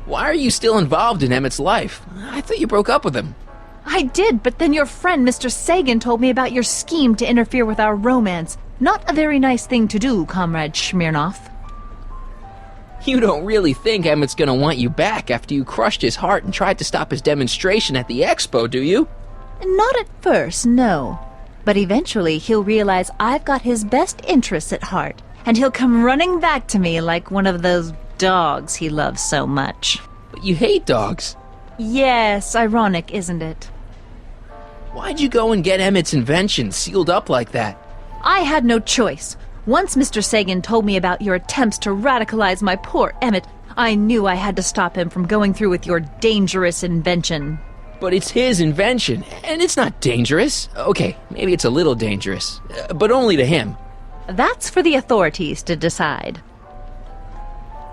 Why are you still involved in Emmett's life? I thought you broke up with him. I did, but then your friend Mr. Sagan told me about your scheme to interfere with our romance. Not a very nice thing to do, Comrade Smirnoff. You don't really think Emmett's gonna want you back after you crushed his heart and tried to stop his demonstration at the expo, do you? Not at first, no. But eventually he'll realize I've got his best interests at heart, and he'll come running back to me like one of those dogs he loves so much. But you hate dogs. Yes, ironic, isn't it? Why'd you go and get Emmett's invention sealed up like that? I had no choice. Once Mr. Sagan told me about your attempts to radicalize my poor Emmett, I knew I had to stop him from going through with your dangerous invention. But it's his invention, and it's not dangerous. Okay, maybe it's a little dangerous, but only to him. That's for the authorities to decide.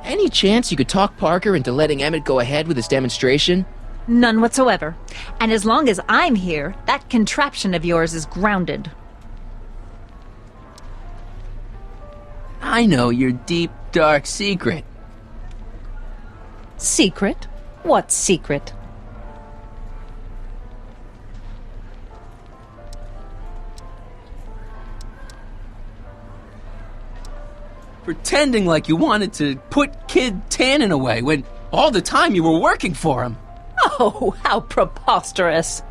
Any chance you could talk Parker into letting Emmett go ahead with his demonstration? None whatsoever. And as long as I'm here, that contraption of yours is grounded. I know your deep, dark secret. Secret? What secret? Pretending like you wanted to put Kid Tannen away when all the time you were working for him. Oh, how preposterous.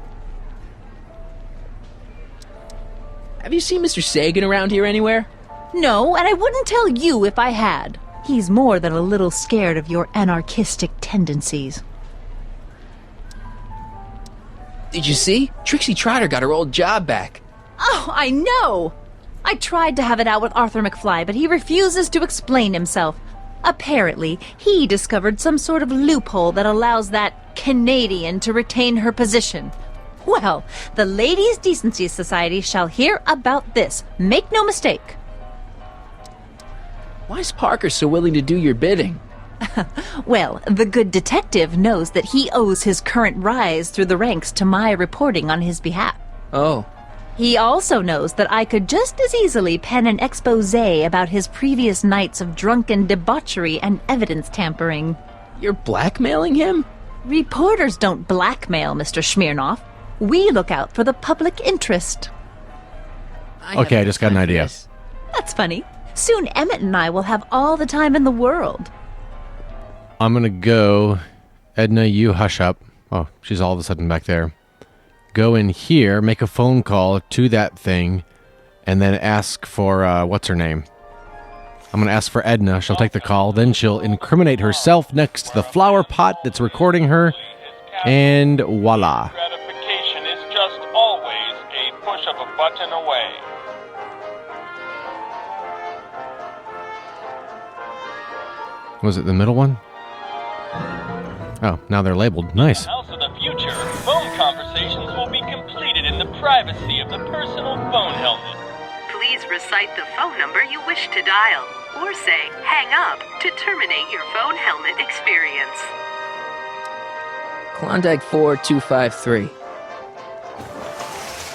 Have you seen Mr. Sagan around here anywhere? No, and I wouldn't tell you if I had. He's more than a little scared of your anarchistic tendencies. Did you see? Trixie Trotter got her old job back. Oh, I know! I tried to have it out with Arthur McFly, but he refuses to explain himself. Apparently, he discovered some sort of loophole that allows that Canadian to retain her position. Well, the Ladies' Decency Society shall hear about this. Make no mistake. Why's Parker so willing to do your bidding? Well, the good detective knows that he owes his current rise through the ranks to my reporting on his behalf. Oh. He also knows that I could just as easily pen an exposé about his previous nights of drunken debauchery and evidence tampering. You're blackmailing him? Reporters don't blackmail, Mr. Smirnoff. We look out for the public interest. Okay, I just got an idea. That's funny. Soon Emmett and I will have all the time in the world. I'm going to go... Edna, you hush up. Oh, she's all of a sudden back there. Go in here, make a phone call to that thing, and then ask for, what's her name? I'm going to ask for Edna. She'll take the call. Then she'll incriminate herself next to the flower pot that's recording her. And voila. Gratification is just always a push of a button away. Was it the middle one? Oh, now they're labeled. Nice. House of the future, phone conversations will be completed in the privacy of the personal phone helmet. Please recite the phone number you wish to dial, or say hang up to terminate your phone helmet experience. Klondike 4253.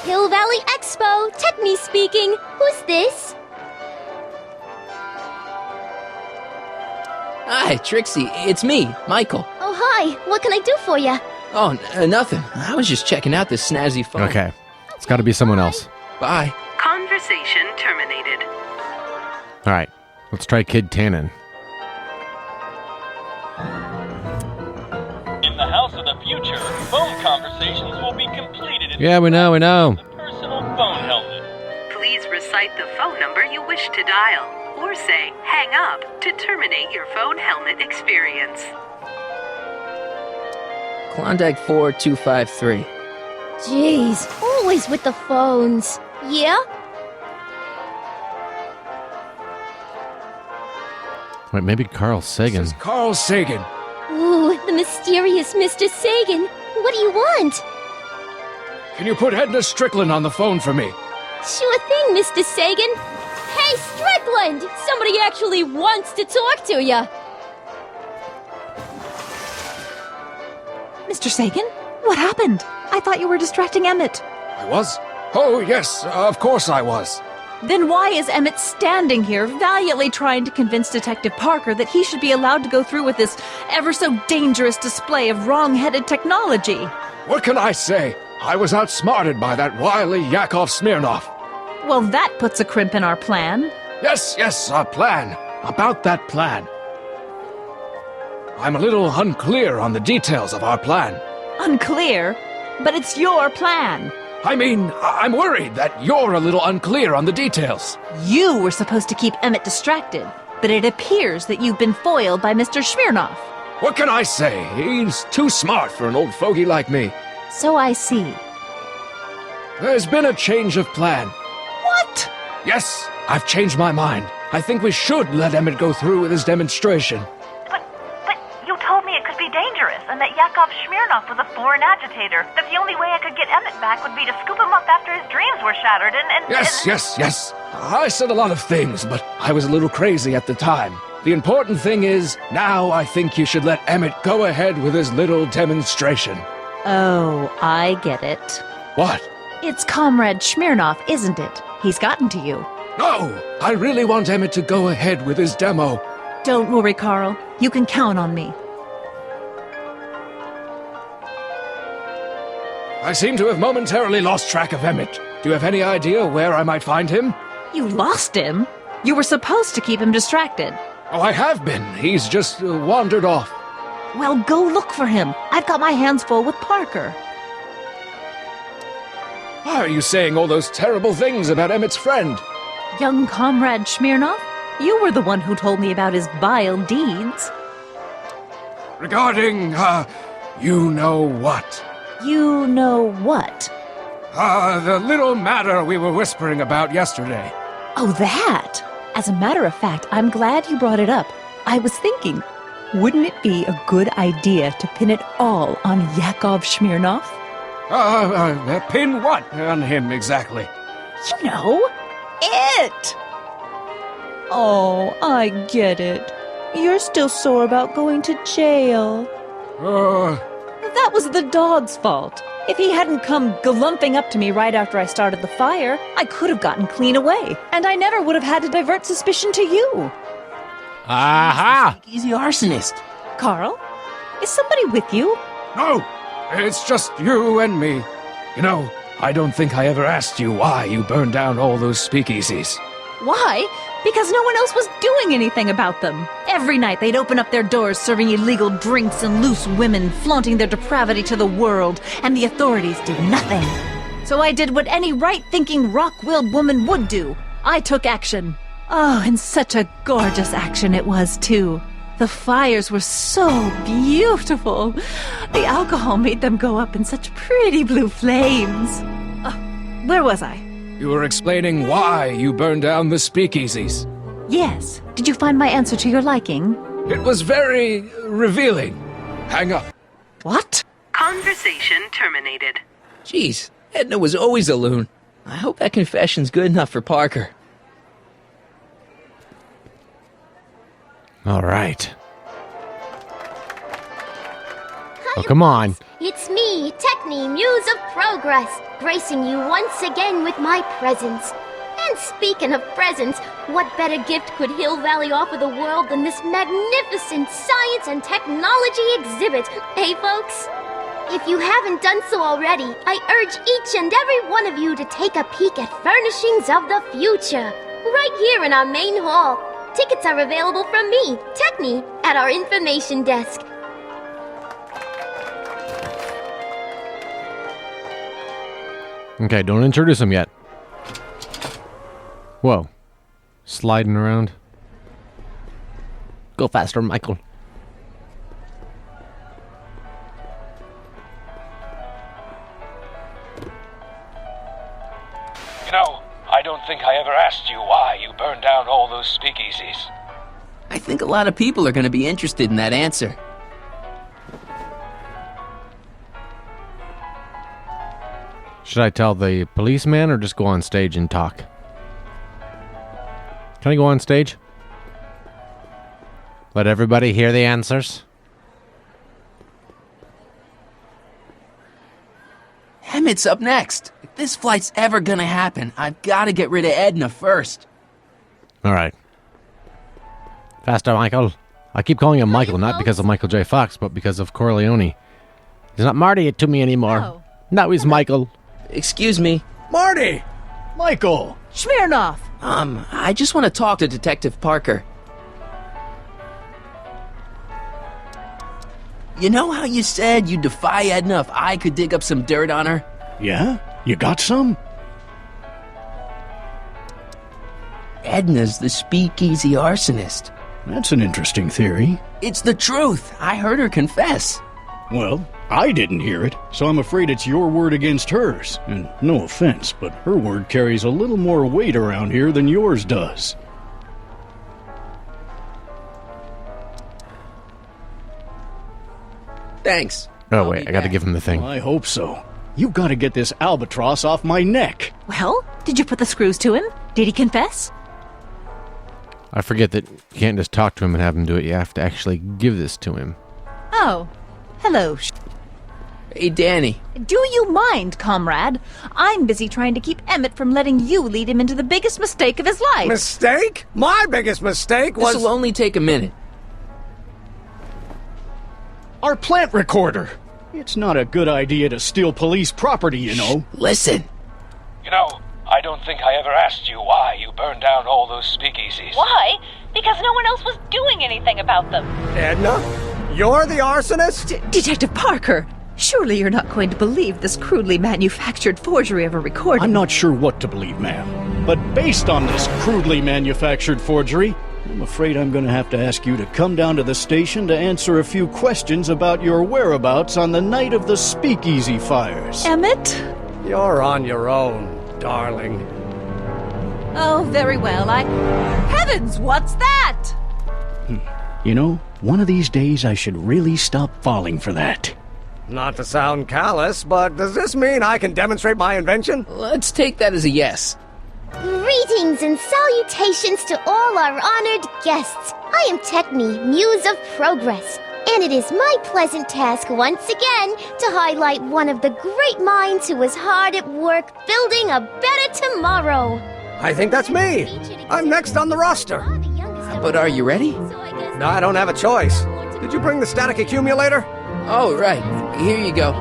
Hill Valley Expo, Techni speaking. Who's this? Hi, Trixie. It's me, Michael. Oh, hi. What can I do for you? Oh, nothing. I was just checking out this snazzy phone. Okay. It's got to be someone else. Bye. Conversation terminated. All right. Let's try Kid Tannen. In the house of the future, phone conversations will be completed in Yeah, we know. the personal phone helmet. Please recite the phone number you wish to dial, or say hang up to terminate your phone helmet experience. Klondike 4253. Jeez, always with the phones. Yeah? Wait, maybe Carl Sagan. This is Carl Sagan. Ooh, the mysterious Mr. Sagan. What do you want? Can you put Edna Strickland on the phone for me? Sure thing, Mr. Sagan. Hey, Strickland! Somebody actually wants to talk to ya. Mr. Sagan? What happened? I thought you were distracting Emmett. I was? Oh, yes, of course I was. Then why is Emmett standing here valiantly trying to convince Detective Parker that he should be allowed to go through with this ever so dangerous display of wrong-headed technology? What can I say? I was outsmarted by that wily Yakov Smirnov. Well, that puts a crimp in our plan. Yes, our plan. About that plan. I'm a little unclear on the details of our plan. Unclear? But it's your plan. I mean, I'm worried that you're a little unclear on the details. You were supposed to keep Emmett distracted, but it appears that you've been foiled by Mr. Smirnov. What can I say? He's too smart for an old fogey like me. So I see. There's been a change of plan. What? Yes, I've changed my mind. I think we should let Emmett go through with his demonstration. But you told me it could be dangerous, and that Yakov Smirnov was a foreign agitator. That the only way I could get Emmett back would be to scoop him up after his dreams were shattered, and... Yes. I said a lot of things, but I was a little crazy at the time. The important thing is, now I think you should let Emmett go ahead with his little demonstration. Oh, I get it. What? It's Comrade Smirnov, isn't it? He's gotten to you. No! I really want Emmett to go ahead with his demo. Don't worry, Carl. You can count on me. I seem to have momentarily lost track of Emmett. Do you have any idea where I might find him? You lost him? You were supposed to keep him distracted. Oh, I have been. He's just wandered off. Well, go look for him. I've got my hands full with Parker. Why are you saying all those terrible things about Emmett's friend? Young Comrade Smirnov, you were the one who told me about his vile deeds. Regarding, you know what? You know what? The little matter we were whispering about yesterday. Oh, that! As a matter of fact, I'm glad you brought it up. I was thinking, wouldn't it be a good idea to pin it all on Yakov Smirnov? Pin what on him exactly? You know, it! Oh, I get it. You're still sore about going to jail. That was the dog's fault. If he hadn't come galumping up to me right after I started the fire, I could have gotten clean away, and I never would have had to divert suspicion to you. Aha! Easy arsonist. Carl, is somebody with you? No, it's just you and me. You know, I don't think I ever asked you why you burned down all those speakeasies. Why? Because no one else was doing anything about them. Every night they'd open up their doors serving illegal drinks and loose women, flaunting their depravity to the world, and the authorities did nothing. So I did what any right-thinking, rock-willed woman would do. I took action. Oh, and such a gorgeous action it was, too. The fires were so beautiful. The alcohol made them go up in such pretty blue flames. Where was I? You were explaining why you burned down the speakeasies. Yes. Did you find my answer to your liking? It was very revealing. Hang up. What? Conversation terminated. Jeez, Edna was always a loon. I hope that confession's good enough for Parker. All right. Oh, come on. It's me, Techni, Muse of Progress, gracing you once again with my presence. And speaking of presents, what better gift could Hill Valley offer the world than this magnificent science and technology exhibit, eh, folks? If you haven't done so already, I urge each and every one of you to take a peek at Furnishings of the Future, right here in our main hall. Tickets are available from me, Techni, at our information desk. Okay, don't introduce him yet. Whoa. Sliding around. Go faster, Michael. You know, I don't think I ever asked you why you burned down all those speakeasies. I think a lot of people are going to be interested in that answer. Should I tell the policeman or just go on stage and talk? Can I go on stage? Let everybody hear the answers? Emmett's up next. If this flight's ever gonna happen, I've gotta get rid of Edna first. All right. Faster, Michael. I keep calling him Michael, not because of Michael J. Fox, but because of Corleone. He's not Marty it to me anymore. Oh. Now he's Michael. Excuse me. Marty! Michael! Smirnoff! I just want to talk to Detective Parker. You know how you said you'd defy Edna if I could dig up some dirt on her? Yeah? You got some? Edna's the speakeasy arsonist. That's an interesting theory. It's the truth. I heard her confess. Well, I didn't hear it, so I'm afraid it's your word against hers. And no offense, but her word carries a little more weight around here than yours does. Thanks. Oh, I'll wait, be I gotta back. give him the thing. I hope so. You've got to get this albatross off my neck. Well, did you put the screws to him? Did he confess? I forget that you can't just talk to him and have him do it. You have to actually give this to him. Oh, hello. Hey, Danny. Do you mind, comrade? I'm busy trying to keep Emmett from letting you lead him into the biggest mistake of his life. Mistake? My biggest mistake was... This'll only take a minute. Our plant recorder. It's not a good idea to steal police property, you know. Listen. You know, I don't think I ever asked you why you burned down all those speakeasies. Why? Because no one else was doing anything about them. Edna? You're the arsonist? Detective Parker, surely you're not going to believe this crudely manufactured forgery of a recording. I'm not sure what to believe, ma'am. But based on this crudely manufactured forgery, I'm afraid I'm going to have to ask you to come down to the station to answer a few questions about your whereabouts on the night of the speakeasy fires. Emmett? You're on your own, darling. Oh, very well. Heavens, what's that? You know, one of these days I should really stop falling for that. Not to sound callous, but does this mean I can demonstrate my invention? Let's take that as a yes. Greetings and salutations to all our honored guests. I am Techni, Muse of Progress, and it is my pleasant task once again to highlight one of the great minds who was hard at work building a better tomorrow. I think that's me. I'm next on the roster. But are you ready? No, I don't have a choice. Did you bring the static accumulator? Oh, right. Here you go.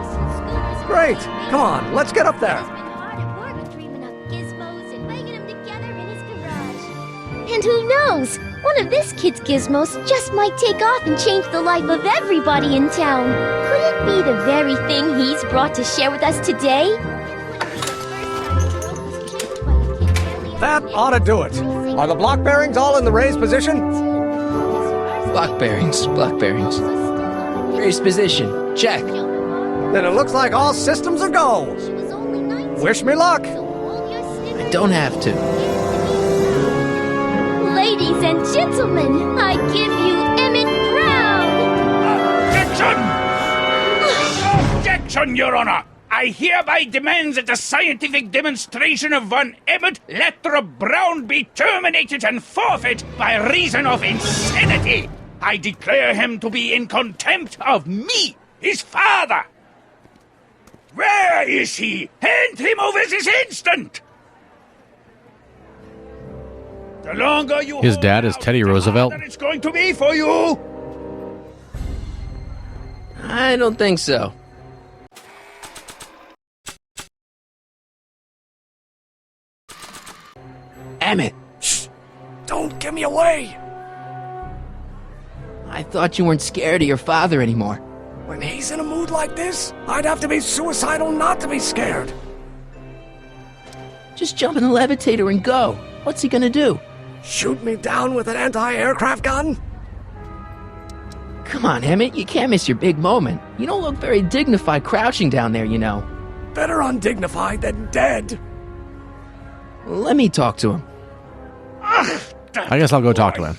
Great. Come on, let's get up there. And who knows? One of this kid's gizmos just might take off and change the life of everybody in town. Could it be the very thing he's brought to share with us today? That ought to do it. Are the block bearings all in the raised position? Block bearings. Raised position. Check. Then it looks like all systems are go. Wish me luck. I don't have to. Ladies and gentlemen, I give you Emmett Brown! Objection, Your Honor! I hereby demand that the scientific demonstration of one Emmett Brown be terminated and forfeit by reason of insanity! I declare him to be in contempt of me, his father! Where is he? Hand him over this instant! The longer you His hold dad is out, Teddy the Roosevelt. harder it's going to be for you! I don't think so. Emmett! Shh! Don't give me away! I thought you weren't scared of your father anymore. When he's in a mood like this, I'd have to be suicidal not to be scared. Just jump in the levitator and go. What's he gonna do? Shoot me down with an anti-aircraft gun? Come on, Emmett, you can't miss your big moment. You don't look very dignified crouching down there, you know. Better undignified than dead. Let me talk to him. I guess I'll go talk to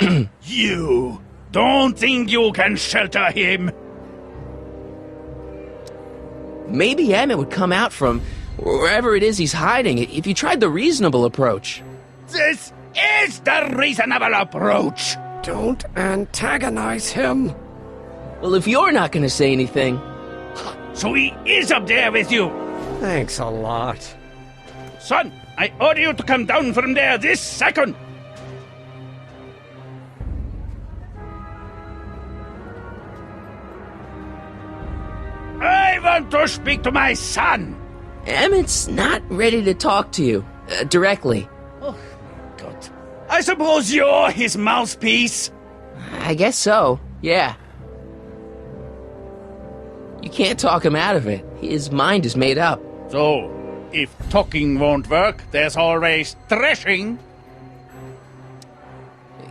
him. You don't think you can shelter him? Maybe Emmett would come out from wherever it is he's hiding if you tried the reasonable approach. This is the reasonable approach. Don't antagonize him. Well, if you're not gonna say anything... So he is up there with you. Thanks a lot. Son, I order you to come down from there this second. I want to speak to my son. Emmett's not ready to talk to you directly. Oh, God. I suppose you're his mouthpiece. I guess so, yeah. You can't talk him out of it. His mind is made up. So, if talking won't work, there's always threshing.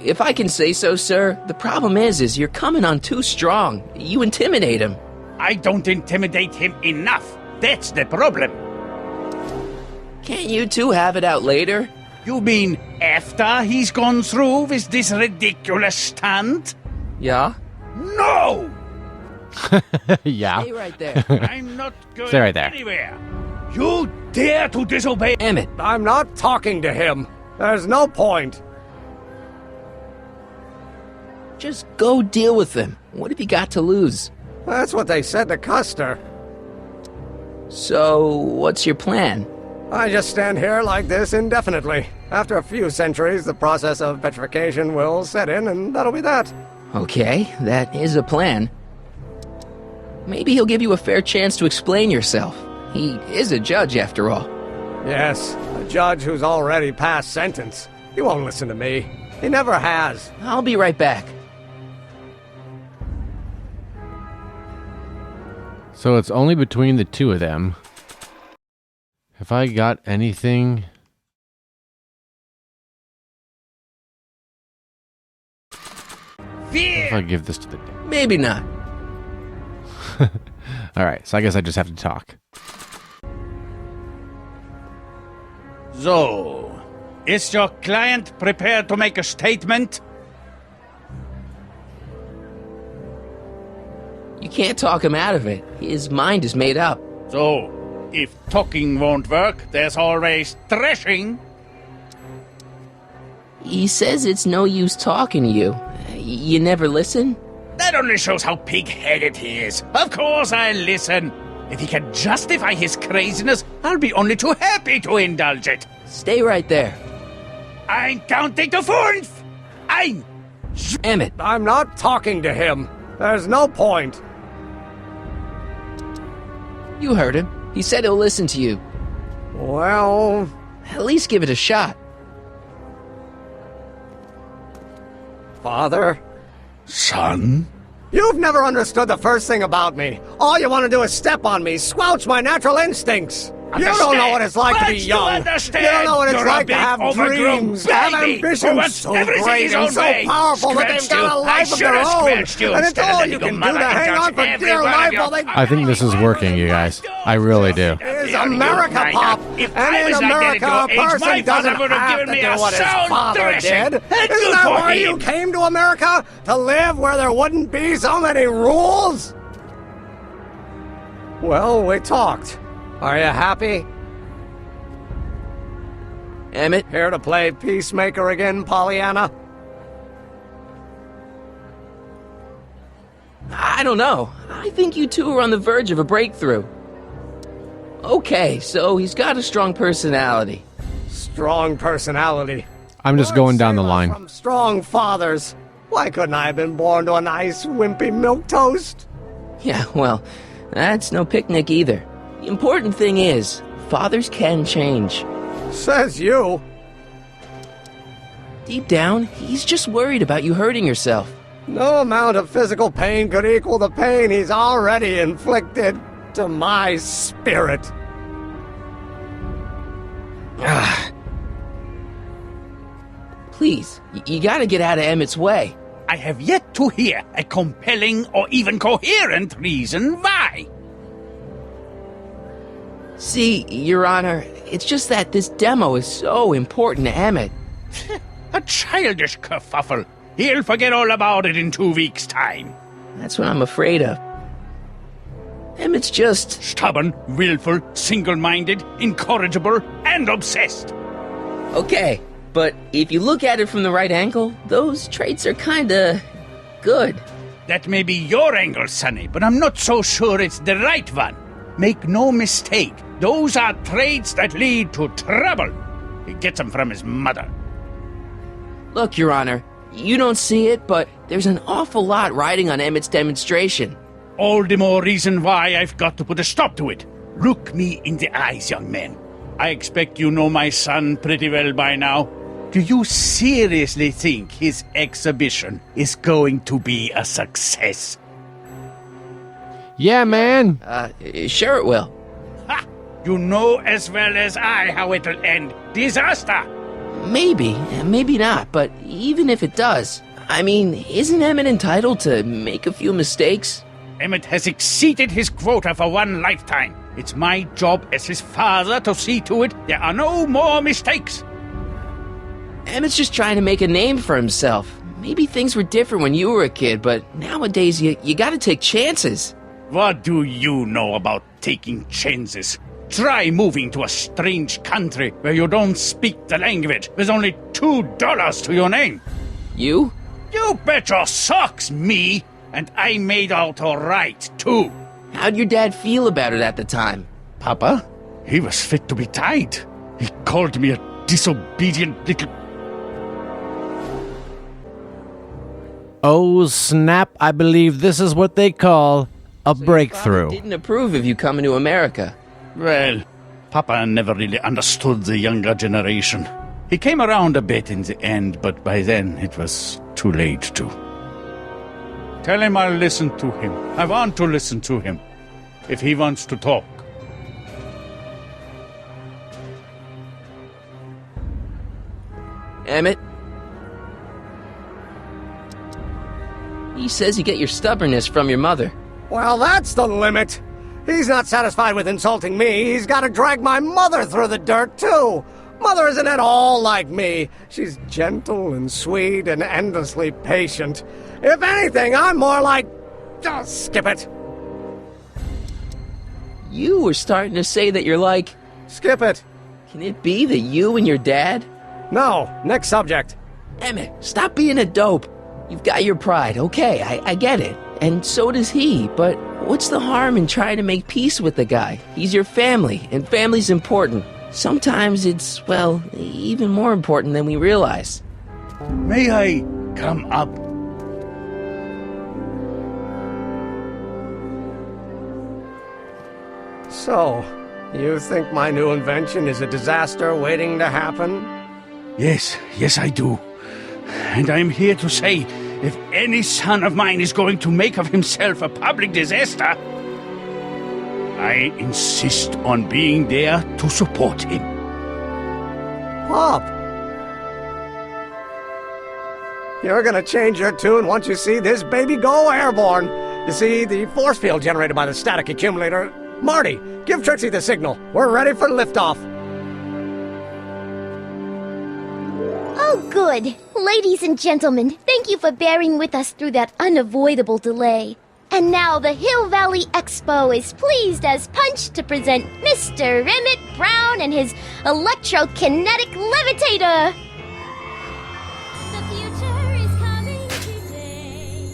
If I can say so, sir, the problem is you're coming on too strong. You intimidate him. I don't intimidate him enough. That's the problem. Can't you two have it out later? You mean after he's gone through with this ridiculous stunt? Yeah? No! Yeah. Stay right there. I'm not going Stay right there. anywhere. You dare to disobey Emmett. I'm not talking to him. There's no point. Just go deal with him. What have you got to lose? That's what they said to Custer. So, what's your plan? I just stand here like this indefinitely. After a few centuries, the process of petrification will set in, and that'll be that. Okay, that is a plan. Maybe he'll give you a fair chance to explain yourself. He is a judge, after all. Yes, a judge who's already passed sentence. He won't listen to me. He never has. I'll be right back. So it's only between the two of them. Have I got anything? Fear! If I give this to the... Maybe not. Alright, so I guess I just have to talk. So, is your client prepared to make a statement? You can't talk him out of it. His mind is made up. So, if talking won't work, there's always threshing. He says it's no use talking to you. You never listen? That only shows how pig-headed he is. Of course I'll listen. If he can justify his craziness, I'll be only too happy to indulge it. Stay right there. I'm counting to 4. I'm... Emmett. I'm not talking to him. There's no point. You heard him. He said he'll listen to you. Well... At least give it a shot. Father? Son? You've never understood the first thing about me. All you want to do is step on me, squelch my natural instincts. You don't know what it's like to be young. You don't know what it's like to have dreams, to have ambitions so great and so powerful that they've got a life of their own. And it's all you can do to hang on for dear life while they... I think this is working, you guys. I really do. It's America, Pop. And in America, a person doesn't have to do what his father did. Isn't that why you came to America? To live where there wouldn't be so many rules? Well, we talked. Are you happy? Emmett? Here to play peacemaker again, Pollyanna? I don't know. I think you two are on the verge of a breakthrough. Okay, so he's got a strong personality. Strong personality. I'm just going down the line. From strong fathers. Why couldn't I have been born to a nice, wimpy milquetoast? Yeah, well, that's no picnic either. The important thing is, fathers can change. Says you. Deep down, he's just worried about you hurting yourself. No amount of physical pain could equal the pain he's already inflicted to my spirit. Please, you gotta get out of Emmett's way. I have yet to hear a compelling or even coherent reason why. See, Your Honor, it's just that this demo is so important to Emmett. A childish kerfuffle. He'll forget all about it in 2 weeks' time. That's what I'm afraid of. Emmett's just... Stubborn, willful, single-minded, incorrigible, and obsessed. Okay, but if you look at it from the right angle, those traits are kinda... good. That may be your angle, Sonny, but I'm not so sure it's the right one. Make no mistake, those are traits that lead to trouble. He gets them from his mother. Look, Your Honor, you don't see it, but there's an awful lot riding on Emmett's demonstration. All the more reason why I've got to put a stop to it. Look me in the eyes, young man. I expect you know my son pretty well by now. Do you seriously think his exhibition is going to be a success? Yeah, man. Sure it will. Ha! You know as well as I how it'll end. Disaster! Maybe, maybe not, but even if it does, I mean, isn't Emmett entitled to make a few mistakes? Emmett has exceeded his quota for one lifetime. It's my job as his father to see to it there are no more mistakes. Emmett's just trying to make a name for himself. Maybe things were different when you were a kid, but nowadays you gotta take chances. What do you know about taking chances? Try moving to a strange country where you don't speak the language with only $2 to your name. You? You bet your socks, me! And I made out all right, too. How'd your dad feel about it at the time? Papa? He was fit to be tied. He called me a disobedient little... Oh, snap. I believe this is what they call a breakthrough. Didn't approve of you coming to America. Well, Papa never really understood the younger generation. He came around a bit in the end, but by then it was too late to. Tell him I'll listen to him. I want to listen to him. If he wants to talk. Emmett? He says you get your stubbornness from your mother. Well, that's the limit. He's not satisfied with insulting me. He's got to drag my mother through the dirt, too. Mother isn't at all like me. She's gentle and sweet and endlessly patient. If anything, I'm more like... Oh, skip it. You were starting to say that you're like... Skip it. Can it be that you and your dad? No, next subject. Emmett, stop being a dope. You've got your pride, okay, I get it. And so does he, but what's the harm in trying to make peace with the guy? He's your family, and family's important. Sometimes it's, well, even more important than we realize. May I come up? So, you think my new invention is a disaster waiting to happen? Yes, I do. And I'm here to say, if any son of mine is going to make of himself a public disaster, I insist on being there to support him. Pop! You're gonna change your tune once you see this baby go airborne. You see, the force field generated by the static accumulator... Marty, give Trixie the signal. We're ready for liftoff. Oh, good. Ladies and gentlemen, thank you for bearing with us through that unavoidable delay. And now the Hill Valley Expo is pleased as punch to present Mr. Emmett Brown and his electrokinetic levitator. The future is coming today.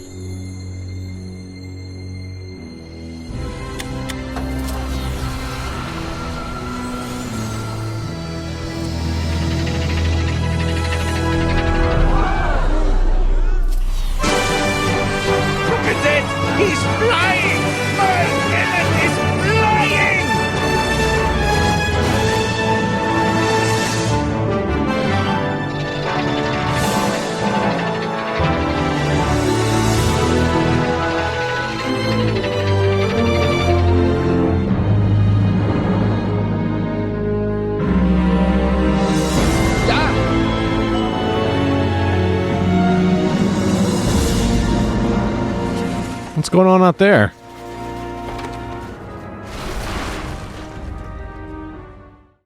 Look at that! He's flying! My Emmett is flying! What's going on out there?